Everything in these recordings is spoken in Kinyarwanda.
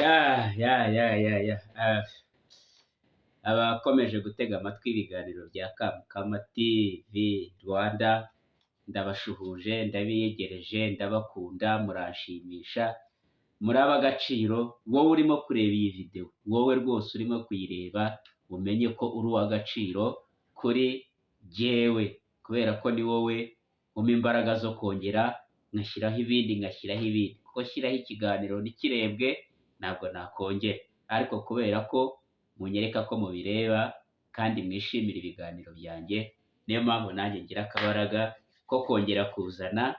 ya abakomeje gutega amatwi ibiganiro bya Kamukama TV Rwanda, ndabashuhuje, ndabiyegereje, ndabakunda, muranshimisha, muri ab'agaciro. Wowe urimo kureba iyi video, wowe rwose urimo kuyireba, umenye ko uri uw'agaciro kuri jyewe, kubera ko ni wowe umpa imbaraga zo kongera ngashyiraho ibindi, kuko shyiraho ikiganiro ntikirebwe ntabwo nakongera, ariko kubera ko munyereka ko mubireba kandi mwishimira ibiganiro byanjye, niyo mpamvu nanjye ngira akabaraga ko kongera kuzana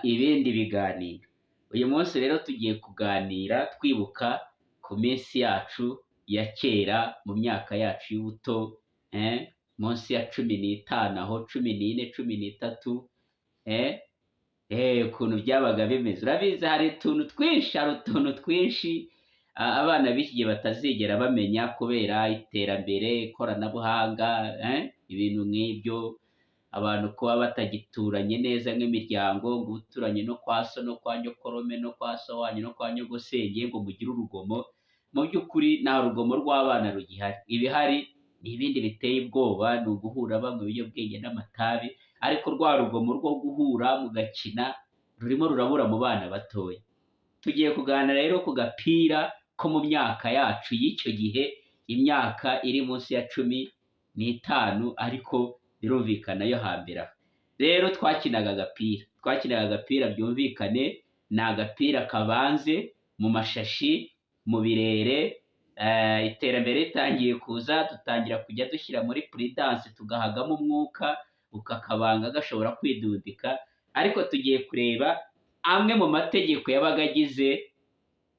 ibindi biganiro. Uyu munsi rero tugiye kuganira twibuka ku minsi yacu ya kera, mu myaka yacu y'ubuto, munsi ya 15 aho 14, 13, ukuntu byabaga bimeze. Urabizi hari utuntu twinshi abana b'iki gihe batazigera bamenya kubera iterambere, ikoranabuhanga, ibintu nk'ibyo, abantu kuba batagituranye neza nk'imiryango, ngo uturanye no kwa so no kwa nyokorome no kwa so wanyu no kwa nyogosenge ngo mugire urugomo. Mu by'ukuri nta rugomo rw'abana rugihari. Ibihari ni ibindi biteye ubwoba, ni uguhura banywa ibiyobyabwenge n'amatabi, ariko rwa rugomo rwo guhura mugakina rurimo rurabura mu bana batoya. Tugiye kuganira rero ku gapira ko mu myaka yacu y'icyo gihe, imyaka iri munsi ya 15, ariko birumvikana yo hambere. Rero twakinaga agapira byumvikane, ni agapira kabanze mu mashashi, mu birere. Iterambere ritangiye kuza, dutangira kujya dushyira muri puridanse, tugahagamo umwuka, ukakabanga gashobora kwidudika. Ariko tugiye kureba amwe mu mategeko yabaga agize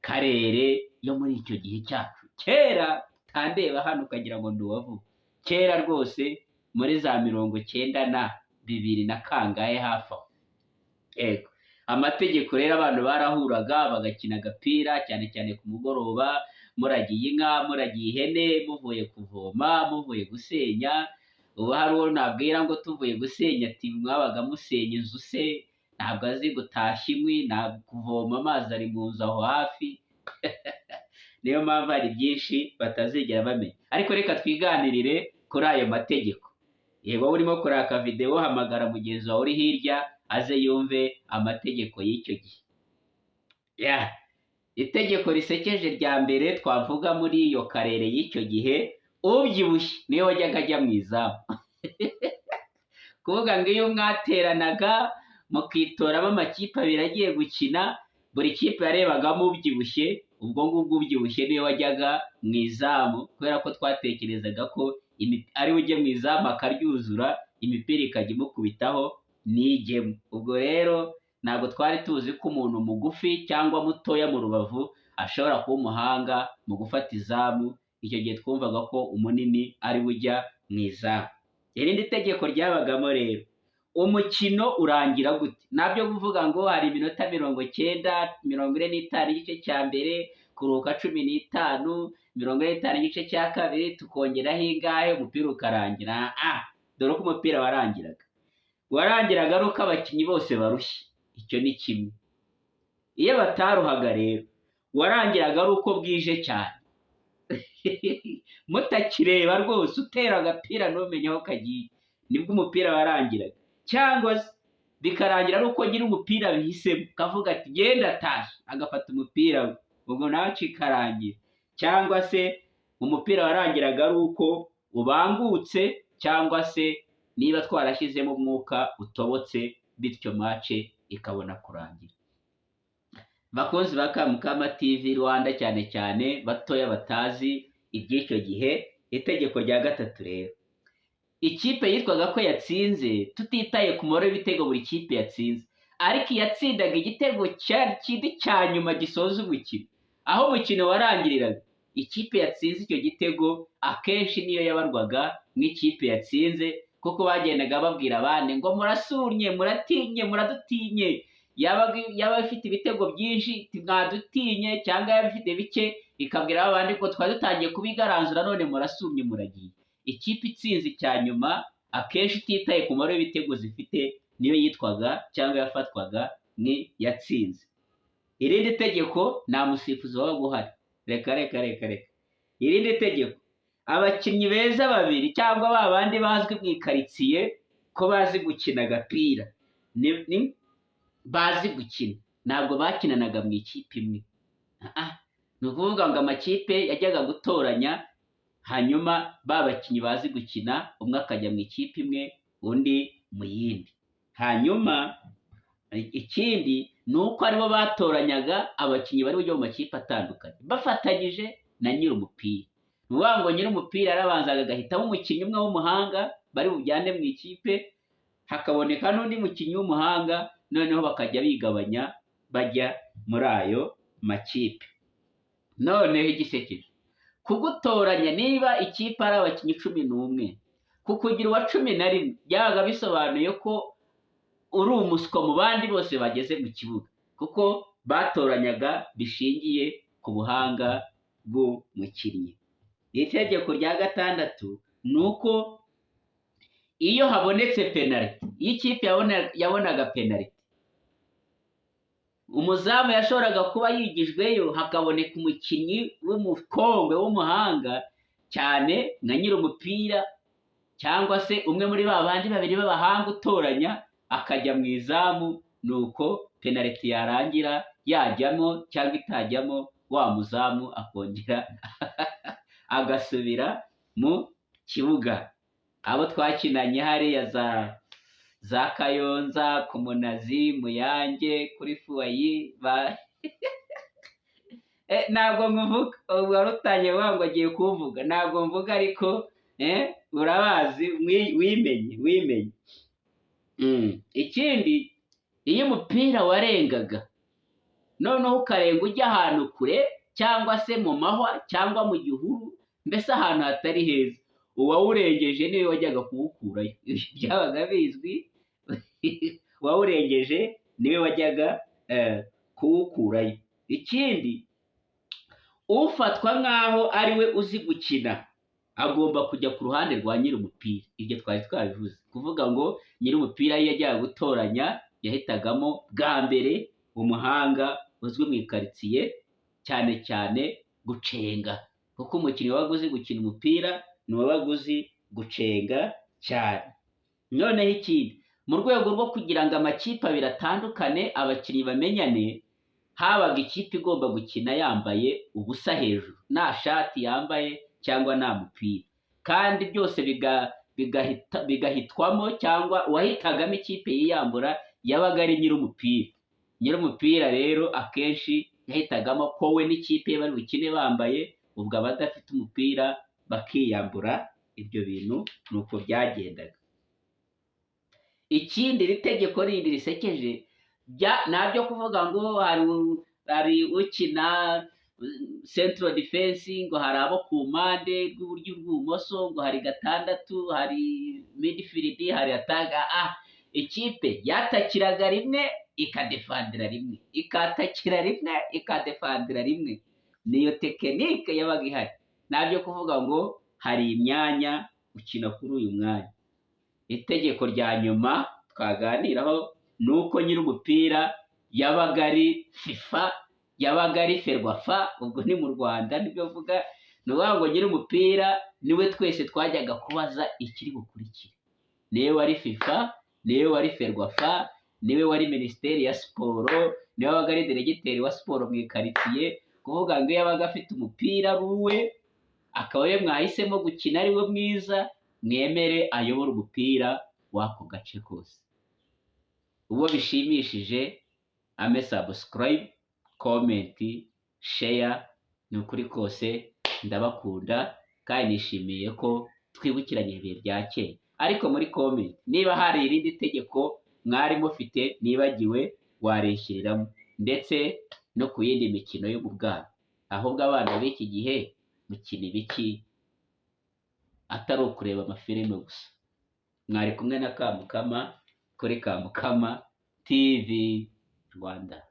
karere yo muri icyo gihe cyacu kera. Tandeba hano ukagira ngo nduwavuga kera rwose, muri za 90 na 2000 na kangahe hafi aho. Yego, amategeko rero, abantu barahuraga bagakina agapira, cyane cyane ku mugoroba, muragiye inka, muragiye ihene, muvuye kuvoma, muvuye gusenya. Ubu hari uwo nabwira ngo tuvuye gusenya, ati mwabaga musenya inzu se? Ntabwo azi gutashya inkwi, ntabwo kuvoma amazi ari mu nzu aho hafi. Niyo mpamvu hari byinshi batazigera bamenya, ariko reka twiganirire kuri ayo mategeko. Yego, urimo kuraka video, hamagara mugenzi wawe uri hirya aze yumve amategeko y'icyo gihe. Itegeko risekeje rya mbere twavuga muri iyo karere y'icyo gihe, ubyibushye niyo wajyaga ajya mu izamu. Kuvuga ngo iyo mwateranaga mukitoramo amakipe abiri agiye gukina, buri kipe yarebagamo ubyibushye, ubwo ngubwo ubyibushye niyo wajyaga mu izamu, kubera ko twatekerezaga ko ari ujye mu izamu akaryuzura, imipira ikajya imukubitaho nijyemo. Ubwo rero ntabwo twari tuzi ko umuntu mugufi cyangwa mutoya mu rubavu ashobora kuba umuhanga mu gufata izamu. Icyo gihe twumvaga ko umunini ari ujya mu izamu. Irindi tegeko ryabagamo rero, umukino urangira gute? Nabyo kuvuga ngo hari iminota 90, 45 igice cya mbere, kuruhuka 15, 45 igice cya kabiri, tukongeraho ingahe, umupira ukarangira. Dore uko umupira warangiraga ari uko abakinnyi bose barushye. Icyo ni kimwe. Iyo bataruhaga rero, warangiraga ari uko bwije cyane. Mutakireba rwose, utera agapira ntumenye aho kagiye, nibwo umupira warangiraga. Cyangwa se bikarangira ari uko nyiri umupira bihisemo, kavuga ati genda tashi, agafata umupira we, ubwo nawe kikarangira. Cyangwa se umupira warangiraga ari uko ubangutse, cyangwa se niba twarashyizemo umwuka utobotse, bityo mace ikabona kurangira. Bakunzi ba Kamukama TV Rwanda, cyane cyane batoya batazi iby'icyo gihe, itegeko rya gatatu rero, ikipe yitwaga ko yatsinze, tutitaye ku mubare w'ibitego buri kipe yatsinze, ariko yatsindaga igitego kindi cya nyuma gisoza umukino. Aho umukino warangiriraga, ikipe yatsinze icyo gitego akenshi niyo yabarwaga nk'ikipe yatsinze, kuko bagendaga babwira abandi ngo murasunye, muratinye, muradutinye. Yaba ifite ibitego byinshi mwadutinye, cyangwa yaba ifite bike ikabwira abandi ko twari dutangiye kubigaranzura, none murasunye, muragiye. Ikipe itsinze icya nyuma akenshi ititaye ku mubare w'ibitego zifite, niyo yitwaga cyangwa yafatwaga ni yatsinze. irindi tegeko nta musifuzi waba uhari, reka reka reka reka. Irindi tegeko, abakinnyi beza babiri cyangwa ba bandi bazwi mu ikaritsiye ko bazi gukina agapira, bazi gukina, ntabwo bakinanaga mu ikipe imwe. Ni ukuvuga ngo amakipe yajyaga gutoranya, hanyuma ba bakinnyi bazi gukina umwe akajya mu ikipe imwe undi mu yindi. Hanyuma ikindi ni uko aribo batoranyaga abakinnyi bari bujye mu makipe atandukanye bafatanyije na nyir'umupira. Ni ukuvuga ngo nyir'umupira yarabanzaga agahitamo umukinnyi umwe w'umuhanga bari bujyane mu ikipe, hakaboneka n'undi mukinnyi w'umuhanga, noneho bakajya bigabanya bajya muri ayo makipe. Noneho igisekeje, kugutoranya niba ikipe ari abakinnyi 11, kukugira uwa 11 byabaga bisobanuye ko uri umuswa mu bandi bose bageze mu kibuga, kuko batoranyaga bishingiye ku buhanga bw'umukinnyi. Itegeko rya 6 ni uko iyo habonetse penaliti, iyo ikipe yabonaga penaliti, umuzamu yashoboraga kuba yigijweyo, hakaboneka umukinnyi w'umukongwe w'umuhanga cyane nka nyir'umupira, cyangwa se umwe muri ba bandi babiri b'abahanga utoranya, akajya mu izamu, nuko penaliti yarangira yajyamo cyangwa itajyamo, wa muzamu akongera agasubira mu kibuga. Abo twakinanye hariya za Kayonza, ku Munazi, Muyange, kuri Fuwayi ntabwo mvuga, wari utangiye ngo agiye kumvuga, ntabwo mvuga, ariko urabazi, wimenye. Ikindi, iyo umupira warengaga, noneho ukarenga ujya ahantu kure, cyangwa se mu mahwa cyangwa mu gihuru, mbese ahantu hatari heza, uwawurengeje niwe wajyaga kuwukurayo. Byabaga bizwi, uwawurengeje niwe wajyaga kuwukurayo. Ikindi, ufatwa nk'aho ari we uzi gukina agomba kujya ku ruhande rwa nyir'umupira. Ibyo twari twabivuze, kuvuga ngo nyir'umupira iyo yajyaga gutoranya yahitagamo bwa mbere umuhanga uzwi mu ikaritsiye, cyane cyane gucenga, kuko umukinnyi wabaga uzi gukina umupira ni uwabaga uzi gucenga cyane. Noneho ikindi, mu rwego rwo kugira ngo amakipe abiri atandukane, abakinnyi bamenyane, habaga ikipe igomba gukina yambaye ubusa hejuru, nta shati yambaye cyangwa nta mupira, kandi byose bigahitwamo, cyangwa uwahitagamo ikipe yiyambura yabaga ari nyir'umupira. Nyir'umupira rero akenshi yahitagamo ko we n'ikipe ye bari bukine bambaye, ubwo abadafite umupira bakiyambura. Ibyo bintu ni uko byagendaga. Ikindi, iri tegeko rindi risekeje, nabyo kuvuga ngo hari ukina central defense, ngo hari abo ku mpande rw'iburyo rw'ibumoso, ngo hari 6, hari midfield, hari ataga. Ikipe yatakiraga rimwe ikadefandira rimwe, ikatakira rimwe ikadefandira rimwe. Niyo tekinike yabaga ihari. Nabyo kuvuga ngo hari imyanya ukina kuri uyu mwanya. Itegeko rya nyuma twaganiraho ni uko nyir'umupira yabaga ari FIFA, yabaga ari Ferwafa, ubwo ni mu Rwanda nibyo vuga. Ni ukuvuga ngo nyir'umupira niwe twese twajyaga kubaza ikiri bukurikire. Niwe wari FIFA, niwe wari Ferwafa, niwe wari Minisiteri ya Siporo, niwe wabaga ari diregiteri wa siporo mu ikaritsiye. Kuvuga ngo iyo yabaga afite umupira ari uwe, akaba we mwahisemo gukina ari we mwiza, mwemere ayobora umupira w'ako gace kose. Uwo bishimishije ame subscribe, comment, share. Ni ukuri kose ndabakunda, kandi nishimiye ko twibukiranye ibihe bya kera. Ariko muri comment, niba hari irindi tegeko mwari mufite nibagiwe, warishyiramo, ndetse no ku yindi mikino yo mu bwana. Ahubwo abana b'iki gihe mukina ibiki atari ukureba amafilime gusa? Mwari kumwe na Kamukama kuri Kamukama TV Rwanda.